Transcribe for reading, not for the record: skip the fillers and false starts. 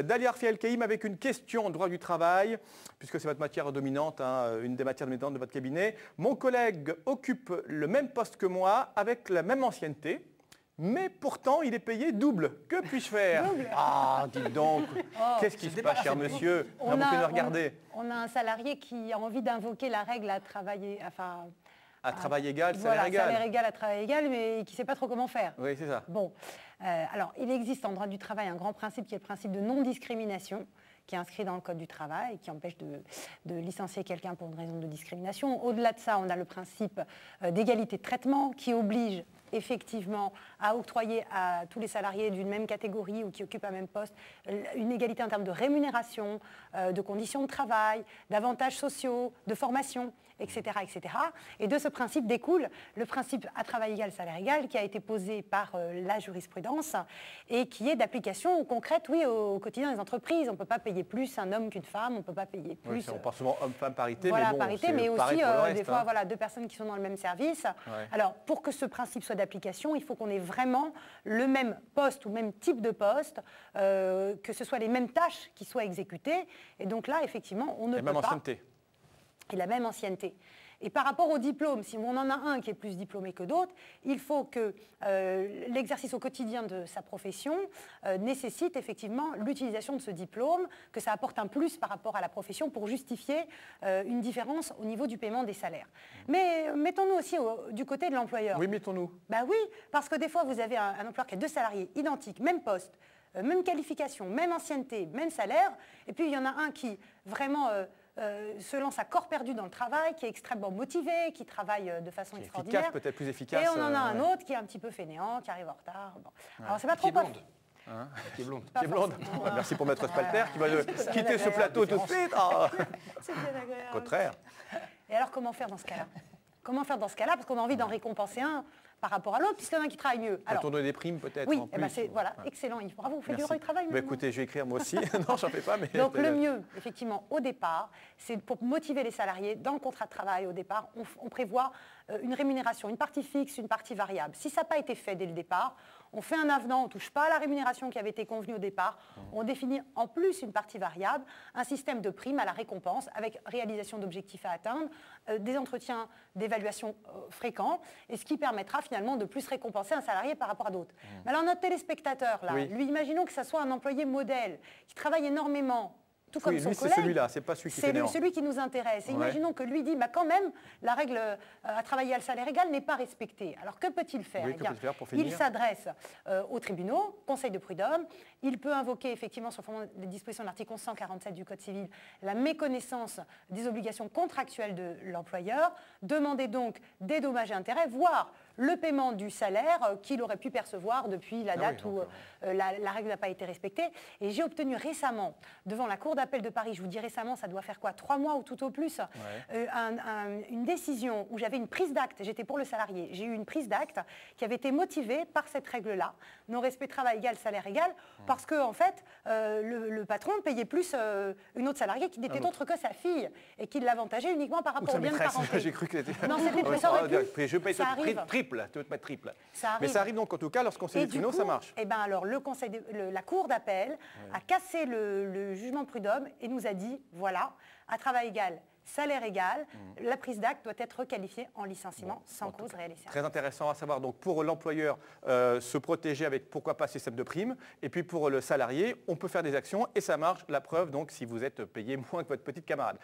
Dalia Arfi-Elkaïm avec une question en droit du travail, puisque c'est votre matière dominante, hein, une des matières dominantes de votre cabinet. Mon collègue occupe le même poste que moi avec la même ancienneté. Mais pourtant, il est payé double. Que puis-je faire? Ah, dites donc. Qu'est-ce qui se passe, cher monsieur? On a un salarié qui a envie d'invoquer la règle à travailler, enfin... À travail égal, voilà, salaire égal. Salaire égal à travail égal, mais qui ne sait pas trop comment faire. Oui, c'est ça. Bon, alors, il existe en droit du travail un grand principe qui est le principe de non-discrimination, qui est inscrit dans le Code du travail et qui empêche de licencier quelqu'un pour une raison de discrimination. Au-delà de ça, on a le principe d'égalité de traitement qui oblige effectivement à octroyer à tous les salariés d'une même catégorie ou qui occupent un même poste une égalité en termes de rémunération, de conditions de travail, d'avantages sociaux, de formation, etc., etc. Et de ce principe découle le principe à travail égal, salaire égal, qui a été posé par la jurisprudence et qui est d'application concrète, oui, au quotidien des entreprises. On ne peut pas payer plus un homme qu'une femme, on ne peut pas payer plus... Oui, on parle souvent homme-femme parité, voilà, mais bon, parité, mais aussi reste, des fois, hein. voilà, deux personnes qui sont dans le même service. Ouais. Alors, pour que ce principe soit d'application, il faut qu'on ait vraiment le même poste ou même type de poste, que ce soit les mêmes tâches qui soient exécutées. Et donc là, effectivement, on ne peut pas... La même ancienneté. Et la même ancienneté. Et par rapport au diplôme, si on en a un qui est plus diplômé que d'autres, il faut que l'exercice au quotidien de sa profession nécessite effectivement l'utilisation de ce diplôme, que ça apporte un plus par rapport à la profession pour justifier une différence au niveau du paiement des salaires. Mais mettons-nous aussi du côté de l'employeur. Oui, mettons-nous. Ben oui, parce que des fois, vous avez un employeur qui a deux salariés identiques, même poste, même qualification, même ancienneté, même salaire, et puis il y en a un qui vraiment... se lance à corps perdu dans le travail, qui est extrêmement motivé, qui travaille de façon extraordinaire. Efficace, peut-être plus efficace. Et on en a un autre qui est un petit peu fainéant, qui arrive en retard. Bon. Ouais. Alors c'est pas trop... Blonde. Hein, qui est blonde. Qui est blonde. Merci pour Maître Spalter qui va quitter ce plateau tout de suite. Ah. C'est bien agréable. Au contraire. Et alors comment faire dans ce cas-là? Comment faire dans ce cas-là? Parce qu'on a envie d'en récompenser un par rapport à l'autre, puisqu'il y en a un qui travaille mieux. Alors, tourner des primes peut-être. Oui, en plus, c'est voilà, excellent Yves. Bravo, vous faites du travail. Bah, écoutez, je vais écrire moi aussi. Non, j'en fais pas. Mais donc le mieux, effectivement, au départ, c'est pour motiver les salariés, dans le contrat de travail, au départ, on prévoit une rémunération, une partie fixe, une partie variable. Si ça n'a pas été fait dès le départ, on fait un avenant, on ne touche pas à la rémunération qui avait été convenue au départ, on définit en plus une partie variable, un système de primes à la récompense avec réalisation d'objectifs à atteindre, des entretiens d'évaluation fréquents, et ce qui permettra finalement de plus récompenser un salarié par rapport à d'autres. Mais alors notre téléspectateur, là, lui, imaginons que ça soit un employé modèle, qui travaille énormément, tout comme son collègue. C'est celui-là, c'est pas celui qui fait C'est celui qui nous intéresse. Et imaginons que lui dit, bah, quand même, la règle à travailler à le salaire égal n'est pas respectée. Alors que peut-il faire? Il s'adresse aux tribunaux, conseil de prud'homme. Il peut invoquer effectivement, sur le fondement des dispositions de l'article 1147 du Code civil, la méconnaissance des obligations contractuelles de l'employeur, demander donc des dommages et intérêts, voire le paiement du salaire qu'il aurait pu percevoir depuis la date où la règle n'a pas été respectée. Et j'ai obtenu récemment, devant la Cour d'appel de Paris, je vous dis récemment, ça doit faire quoi, 3 mois ou tout au plus, une décision où j'avais une prise d'acte, j'étais pour le salarié, j'ai eu une prise d'acte qui avait été motivée par cette règle-là, non-respect travail égal, salaire égal, parce que en fait, le patron payait plus une autre salariée qui n'était autre que sa fille, et qui l'avantageait uniquement par rapport au bien de parenté. J'ai cru que c'était... Non, c'était ça aurait pu. Je paye triple, tu veux te mettre triple. Mais ça arrive donc en tout cas lorsqu'on sait les tribunaux, ça marche. Eh ben alors la Cour d'appel a cassé le jugement de prud'homme et nous a dit, voilà, à travail égal, salaire égal, la prise d'acte doit être requalifiée en licenciement sans cause réelle et sérieuse. Très intéressant à savoir, donc pour l'employeur, se protéger avec pourquoi pas système de primes, et puis pour le salarié, on peut faire des actions et ça marche, la preuve donc si vous êtes payé moins que votre petite camarade.